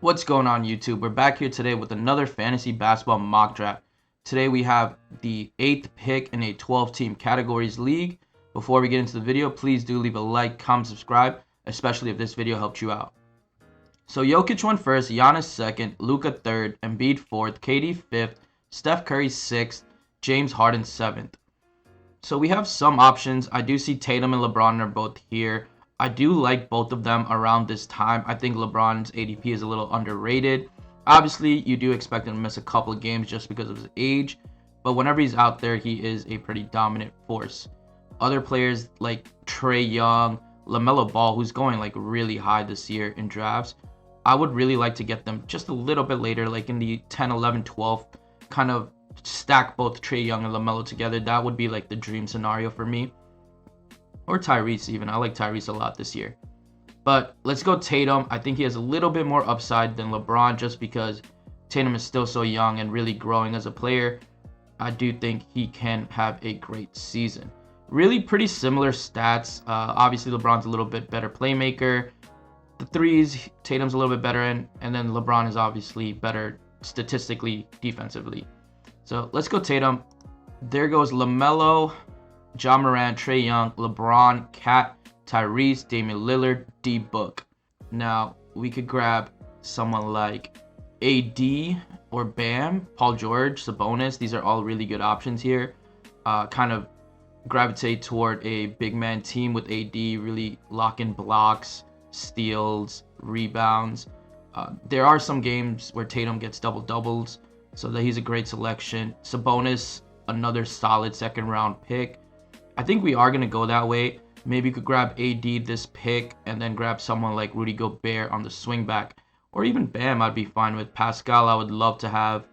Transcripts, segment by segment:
What's going on, YouTube? We're back here today with another fantasy basketball mock draft. Today we have the 8th pick in a 12-team categories league. Before we get into the video, please do leave a like, comment, subscribe, especially if this video helped you out. So Jokic went first, Giannis second, Luka third, Embiid fourth, KD fifth, Steph Curry sixth, James Harden seventh. So we have some options. I do see Tatum and LeBron are both here. I do like both of them around this time. I think LeBron's ADP is a little underrated. Obviously, you do expect him to miss a couple of games just because of his age, but whenever he's out there, he is a pretty dominant force. Other players like Trae Young, LaMelo Ball, who's going like really high this year in drafts, I would really like to get them just a little bit later, like in the 10, 11, 12, kind of stack both Trae Young and LaMelo together. That would be like the dream scenario for me. Or Tyrese even. I like Tyrese a lot this year. But let's go Tatum. I think he has a little bit more upside than LeBron just because Tatum is still so young and really growing as a player. I do think he can have a great season. Really pretty similar stats. Obviously, LeBron's a little bit better playmaker. The threes, Tatum's a little bit better in. And then LeBron is obviously better statistically, defensively. So let's go Tatum. There goes LaMelo, Ja Morant, Trae Young, LeBron, Cat, Tyrese, Damian Lillard, D-Book. Now, we could grab someone like AD or Bam, Paul George, Sabonis. These are all really good options here. Kind of gravitate toward a big man team with AD, really lock in blocks, steals, rebounds. There are some games where Tatum gets double-doubles, so that he's a great selection. Sabonis, another solid second-round pick. I think we are going to go that way. Maybe you could grab AD this pick and then grab someone like Rudy Gobert on the swing back. Or even Bam, I'd be fine with. Pascal, I would love to have.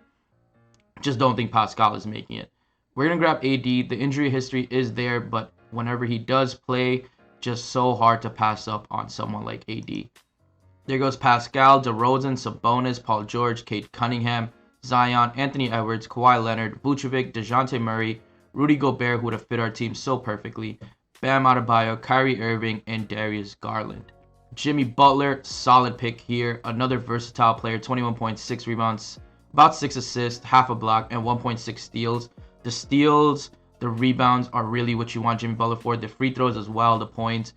Just don't think Pascal is making it. We're going to grab AD. The injury history is there, but whenever he does play, just so hard to pass up on someone like AD. There goes Pascal, DeRozan, Sabonis, Paul George, Cade Cunningham, Zion, Anthony Edwards, Kawhi Leonard, Vucevic, DeJounte Murray, Rudy Gobert, who would have fit our team so perfectly, Bam Adebayo, Kyrie Irving, and Darius Garland. Jimmy Butler, solid pick here. Another versatile player, 21.6 rebounds, about 6 assists, half a block, and 1.6 steals. The steals, the rebounds are really what you want Jimmy Butler for. The free throws as well, the points,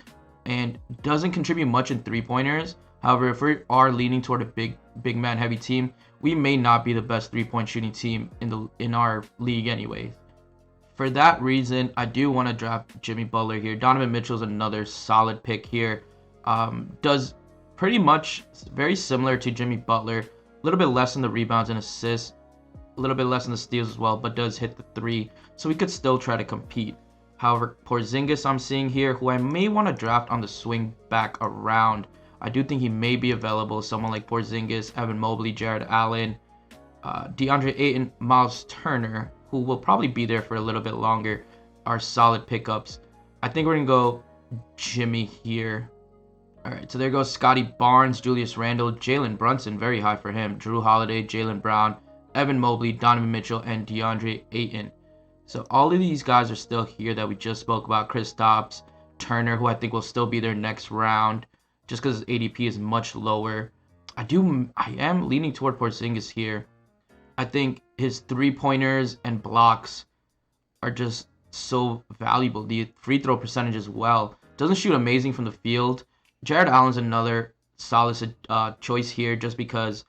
and doesn't contribute much in three-pointers. However, if we are leaning toward a big man heavy team, we may not be the best three-point shooting team in our league anyways. For that reason, I do want to draft Jimmy Butler here. Donovan Mitchell's another solid pick here. Does pretty much very similar to Jimmy Butler. A little bit less in the rebounds and assists. A little bit less in the steals as well, but does hit the three. So we could still try to compete. However, Porzingis I'm seeing here, who I may want to draft on the swing back around. I do think he may be available. Someone like Porzingis, Evan Mobley, Jared Allen, DeAndre Ayton, Miles Turner, who will probably be there for a little bit longer, are solid pickups. I think we're going to go Jimmy here. All right, so there goes Scotty Barnes, Julius Randle, Jalen Brunson, very high for him, Drew Holiday, Jaylen Brown, Evan Mobley, Donovan Mitchell, and DeAndre Ayton. So all of these guys are still here that we just spoke about. Kristaps, Turner, who I think will still be there next round, just because his ADP is much lower. I am leaning toward Porzingis here. I think his three-pointers and blocks are just so valuable. The free throw percentage as well. Doesn't shoot amazing from the field. Jared Allen's another solid choice here just because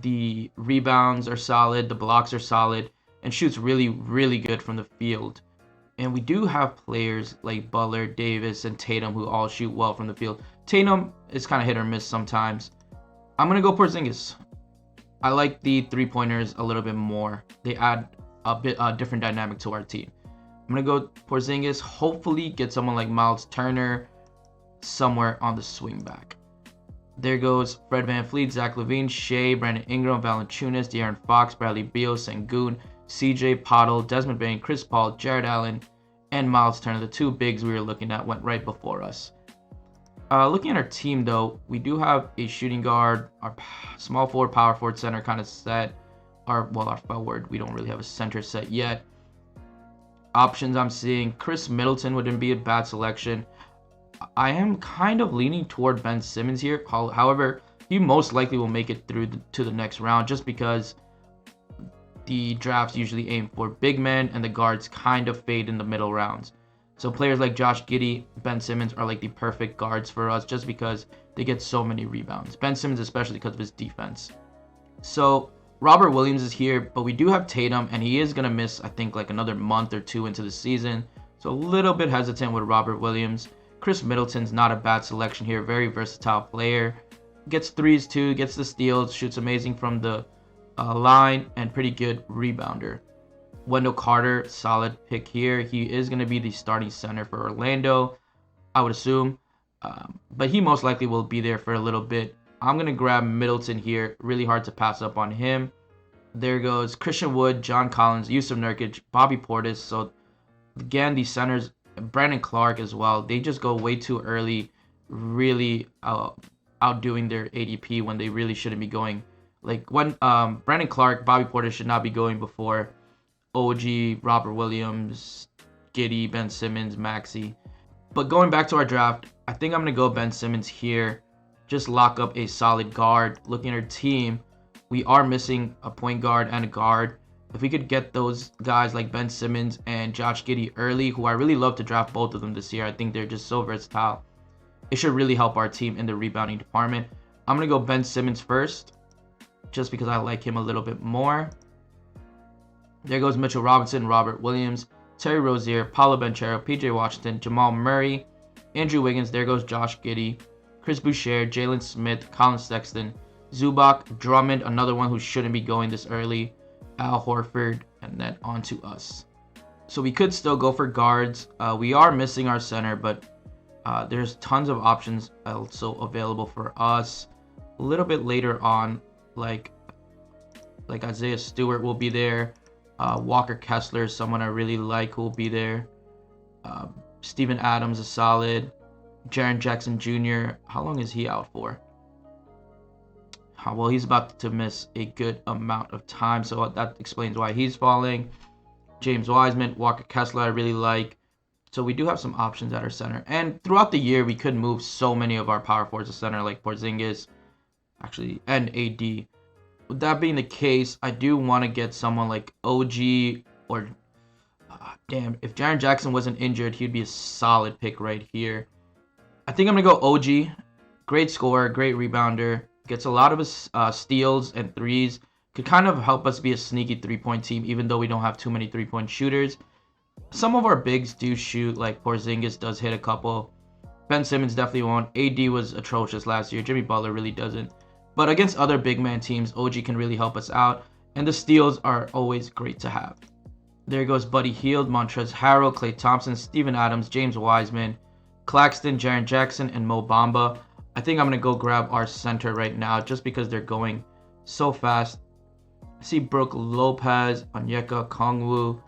the rebounds are solid, the blocks are solid, and shoots really, really good from the field. And we do have players like Butler, Davis, and Tatum who all shoot well from the field. Tatum is kind of hit or miss sometimes. I'm going to go Porzingis. I like the three-pointers a little bit more. They add a bit different dynamic to our team. I'm going to go Porzingis. Hopefully get someone like Miles Turner somewhere on the swing back. There goes Fred VanVleet, Zach LaVine, Shea, Brandon Ingram, Valanciunas, De'Aaron Fox, Bradley Beal, Sengun, CJ Pottle, Desmond Bane, Chris Paul, Jared Allen, and Miles Turner. The two bigs we were looking at went right before us. Looking at our team, though, we do have a shooting guard, our small forward, power forward, center kind of set. Our forward, we don't really have a center set yet. Options I'm seeing, Chris Middleton wouldn't be a bad selection. I am kind of leaning toward Ben Simmons here. However, he most likely will make it through to the next round, just because the drafts usually aim for big men and the guards kind of fade in the middle rounds. So players like Josh Giddey, Ben Simmons are like the perfect guards for us, just because they get so many rebounds. Ben Simmons especially because of his defense. So Robert Williams is here, but we do have Tatum, and he is going to miss, I think, like another month or two into the season. So a little bit hesitant with Robert Williams. Chris Middleton's not a bad selection here. Very versatile player. Gets threes too, gets the steals, shoots amazing from the line, and pretty good rebounder. Wendell Carter, solid pick here. He is going to be the starting center for Orlando, I would assume. But he most likely will be there for a little bit. I'm going to grab Middleton here. Really hard to pass up on him. There goes Christian Wood, John Collins, Yusuf Nurkic, Bobby Portis. So again, these centers, Brandon Clark as well, they just go way too early, really outdoing their ADP when they really shouldn't be going. Like when Brandon Clark, Bobby Portis should not be going before OG, Robert Williams, Giddey, Ben Simmons, Maxey. But going back to our draft, I think I'm going to go Ben Simmons here. Just lock up a solid guard. Looking at our team, we are missing a point guard and a guard. If we could get those guys like Ben Simmons and Josh Giddey early, who I really love to draft both of them this year. I think they're just so versatile. It should really help our team in the rebounding department. I'm going to go Ben Simmons first, just because I like him a little bit more. There goes Mitchell Robinson, Robert Williams, Terry Rozier, Paolo Banchero, PJ Washington, Jamal Murray, Andrew Wiggins. There goes Josh Giddey, Chris Boucher, Jalen Smith, Colin Sexton, Zubac, Drummond, another one who shouldn't be going this early, Al Horford, and then on to us. So we could still go for guards. We are missing our center, but there's tons of options also available for us. A little bit later on, like Isaiah Stewart will be there. Walker Kessler is someone I really like who will be there. Steven Adams is solid. Jaren Jackson Jr., how long is he out for? Well, he's about to miss a good amount of time, so that explains why he's falling. James Wiseman, Walker Kessler I really like. So we do have some options at our center. And throughout the year, we could move so many of our power forwards to center, like Porzingis, actually, and AD. With that being the case, I do want to get someone like OG or... damn, if Jaren Jackson wasn't injured, he'd be a solid pick right here. I think I'm going to go OG. Great scorer, great rebounder. Gets a lot of his steals and threes. Could kind of help us be a sneaky three-point team, even though we don't have too many three-point shooters. Some of our bigs do shoot, like Porzingis does hit a couple. Ben Simmons definitely won't. AD was atrocious last year. Jimmy Butler really doesn't. But against other big man teams, OG can really help us out. And the steals are always great to have. There goes Buddy Hield, Montrezl Harrell, Klay Thompson, Steven Adams, James Wiseman, Claxton, Jaren Jackson, and Mo Bamba. I think I'm going to go grab our center right now just because they're going so fast. I see Brook Lopez, Onyeka Okongwu.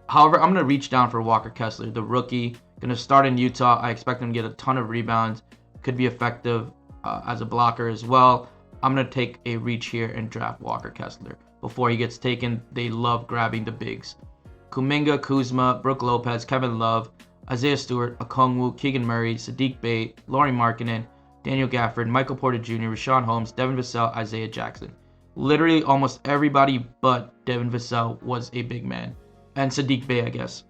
However, I'm going to reach down for Walker Kessler, the rookie. Going to start in Utah. I expect him to get a ton of rebounds. Could be effective as a blocker as well. I'm going to take a reach here and draft Walker Kessler. Before he gets taken, they love grabbing the bigs. Kuminga, Kuzma, Brook Lopez, Kevin Love, Isaiah Stewart, Okongwu, Keegan Murray, Sadiq Bey, Lauri Markkanen, Daniel Gafford, Michael Porter Jr., Rashawn Holmes, Devin Vassell, Isaiah Jackson. Literally almost everybody but Devin Vassell was a big man. And Sadiq Bey, I guess.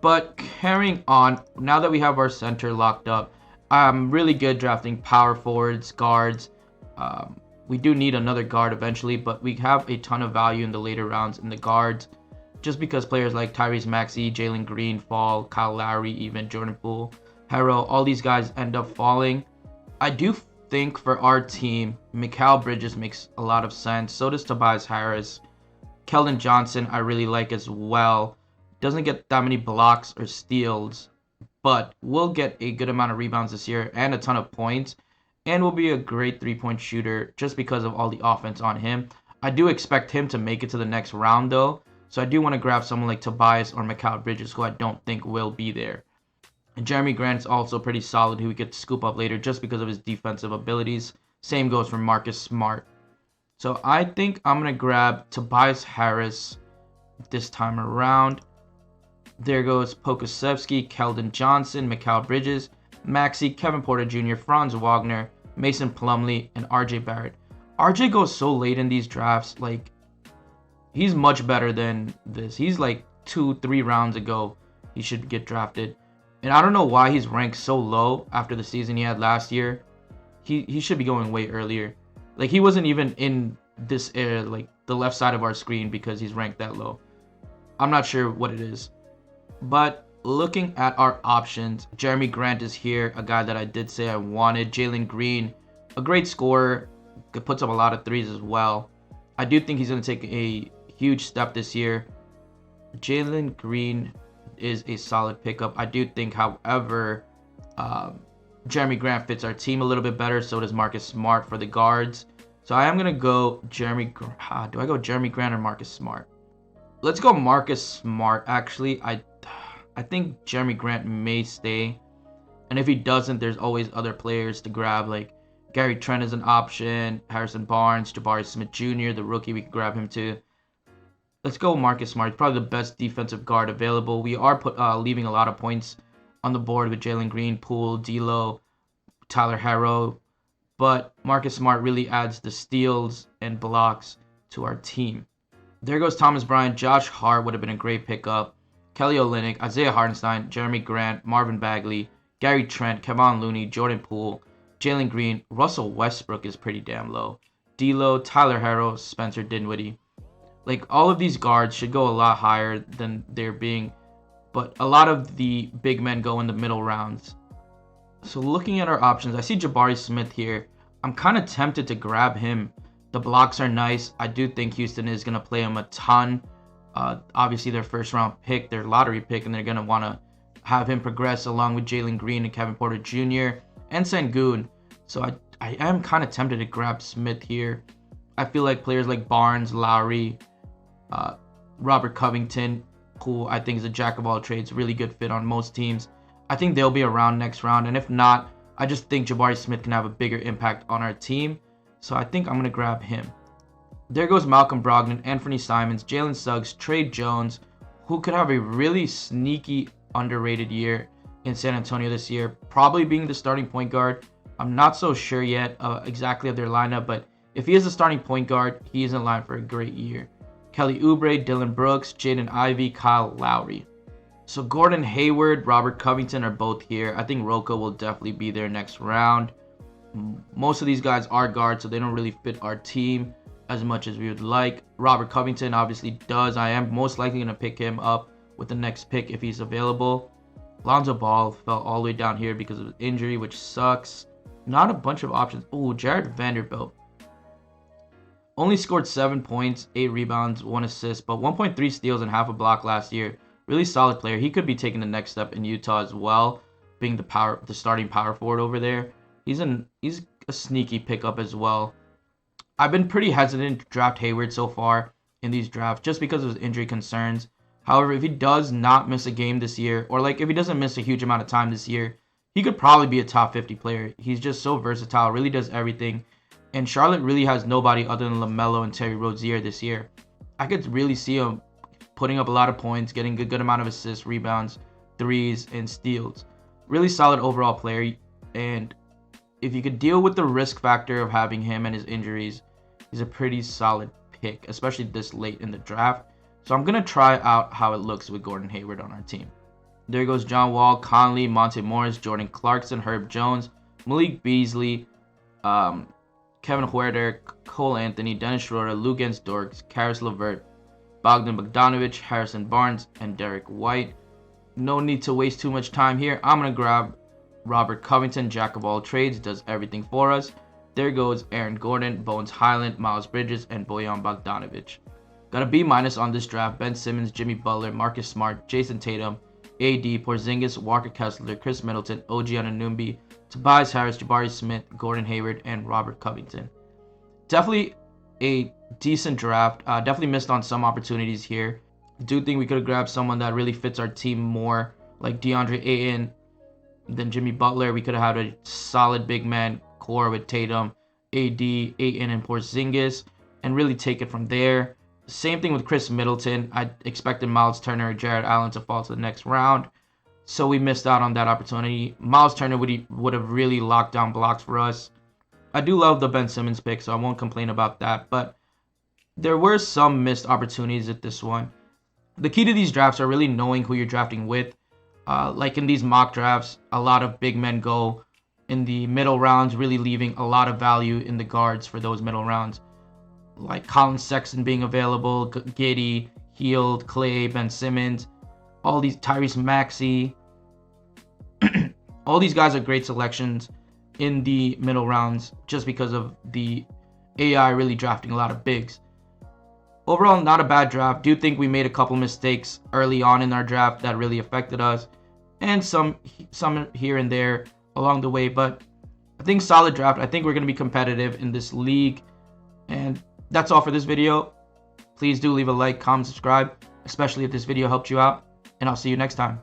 But carrying on, now that we have our center locked up, I'm really good drafting power forwards, guards. We do need another guard eventually, but we have a ton of value in the later rounds in the guards. Just because players like Tyrese Maxey, Jalen Green fall, Kyle Lowry, even Jordan Poole, Harrell, all these guys end up falling. I do think for our team, Mikal Bridges makes a lot of sense. So does Tobias Harris. Keldon Johnson I really like as well. Doesn't get that many blocks or steals, but will get a good amount of rebounds this year and a ton of points. And will be a great three-point shooter just because of all the offense on him. I do expect him to make it to the next round though. So I do want to grab someone like Tobias or Mikal Bridges, who I don't think will be there. And Jeremy Grant's also pretty solid, who we get to scoop up later just because of his defensive abilities. Same goes for Marcus Smart. So I think I'm going to grab Tobias Harris this time around. There goes Pokusevski, Keldon Johnson, Mikal Bridges, Maxey, Kevin Porter Jr., Franz Wagner, Mason Plumlee, and RJ Barrett. RJ goes so late in these drafts. Like, he's much better than this. He's like 2-3 rounds ago he should get drafted. And I don't know why he's ranked so low after the season he had last year. He should be going way earlier. Like, he wasn't even in this area, like the left side of our screen, because he's ranked that low. I'm not sure what it is. But looking at our options, Jeremy Grant is here, a guy that I did say I wanted. Jalen Green, a great scorer, puts up a lot of threes as well. I do think he's going to take a huge step this year. Jalen Green is a solid pickup. I do think, however, Jeremy Grant fits our team a little bit better. So does Marcus Smart for the guards. So I am going to go Jeremy Grant. Do I go Jeremy Grant or Marcus Smart? Let's go Marcus Smart, actually. I think Jeremy Grant may stay. And if he doesn't, there's always other players to grab. Like Gary Trent is an option. Harrison Barnes, Jabari Smith Jr., the rookie, we could grab him too. Let's go Marcus Smart. He's probably the best defensive guard available. We are leaving a lot of points on the board with Jalen Green, Poole, D'Lo, Tyler Herro. But Marcus Smart really adds the steals and blocks to our team. There goes Thomas Bryant. Josh Hart would have been a great pickup. Kelly Olynyk, Isaiah Hartenstein, Jeremy Grant, Marvin Bagley, Gary Trent, Kevon Looney, Jordan Poole, Jalen Green. Russell Westbrook is pretty damn low. D'Lo, Tyler Herro, Spencer Dinwiddie. Like, all of these guards should go a lot higher than they're being, but a lot of the big men go in the middle rounds. So looking at our options, I see Jabari Smith here. I'm kind of tempted to grab him. The blocks are nice. I do think Houston is going to play him a ton. Obviously, their first round pick, their lottery pick, and they're going to want to have him progress along with Jalen Green and Kevin Porter Jr. and Sengun. So I am kind of tempted to grab Smith here. I feel like players like Barnes, Lowry, Robert Covington, who I think is a jack of all trades, really good fit on most teams. I think they'll be around next round. And if not, I just think Jabari Smith can have a bigger impact on our team. So I think I'm going to grab him. There goes Malcolm Brogdon, Anthony Simons, Jalen Suggs, Trey Jones, who could have a really sneaky, underrated year in San Antonio this year, probably being the starting point guard. I'm not so sure yet exactly of their lineup, but if he is the starting point guard, he is in line for a great year. Kelly Oubre, Dylan Brooks, Jaden Ivey, Kyle Lowry. So Gordon Hayward, Robert Covington are both here. I think Rocco will definitely be there next round. Most of these guys are guards, so they don't really fit our team as much as we would like. Robert Covington obviously does. I am most likely going to pick him up with the next pick if he's available. Lonzo Ball fell all the way down here because of his injury, which sucks. Not a bunch of options. Oh, Jared Vanderbilt. Only scored 7 points, 8 rebounds, 1 assist, but 1.3 steals and half a block last year. Really solid player. He could be taking the next step in Utah as well, being the starting power forward over there. He's a sneaky pickup as well. I've been pretty hesitant to draft Hayward so far in these drafts just because of his injury concerns. However, if he does not miss a game this year, or like if he doesn't miss a huge amount of time this year, he could probably be a top 50 player. He's just so versatile, really does everything. And Charlotte really has nobody other than LaMelo and Terry Rozier this year. I could really see him putting up a lot of points, getting a good amount of assists, rebounds, threes, and steals. Really solid overall player. And if you could deal with the risk factor of having him and his injuries, he's a pretty solid pick, especially this late in the draft. So I'm going to try out how it looks with Gordon Hayward on our team. There goes John Wall, Conley, Monte Morris, Jordan Clarkson, Herb Jones, Malik Beasley, Kevin Huerter, Cole Anthony, Dennis Schroeder, Luguentz Dorks, Karis LeVert, Bogdan Bogdanovic, Harrison Barnes, and Derek White. No need to waste too much time here. I'm going to grab Robert Covington, jack of all trades, does everything for us. There goes Aaron Gordon, Bones Highland, Miles Bridges, and Bojan Bogdanovic. Got a B- on this draft. Ben Simmons, Jimmy Butler, Marcus Smart, Jason Tatum, AD, Porzingis, Walker Kessler, Chris Middleton, OG Anunoby, Tobias Harris, Jabari Smith, Gordon Hayward, and Robert Covington. Definitely a decent draft. Definitely missed on some opportunities here. Do think we could have grabbed someone that really fits our team more, like DeAndre Ayton, than Jimmy Butler. We could have had a solid big man core with Tatum, AD, Ayton, and Porzingis, and really take it from there. Same thing with Chris Middleton. I expected Miles Turner or Jared Allen to fall to the next round, so we missed out on that opportunity. Miles Turner would have really locked down blocks for us. I do love the Ben Simmons pick, so I won't complain about that. But there were some missed opportunities at this one. The key to these drafts are really knowing who you're drafting with. Like in these mock drafts, a lot of big men go in the middle rounds, really leaving a lot of value in the guards for those middle rounds. Like Colin Sexton being available, Giddey, Hield, Clay, Ben Simmons, all these Tyrese Maxey. All these guys are great selections in the middle rounds just because of the AI really drafting a lot of bigs. Overall, not a bad draft. Do think we made a couple mistakes early on in our draft that really affected us, and some here and there along the way. But I think solid draft. I think we're going to be competitive in this league. And that's all for this video. Please do leave a like, comment, subscribe, especially if this video helped you out. And I'll see you next time.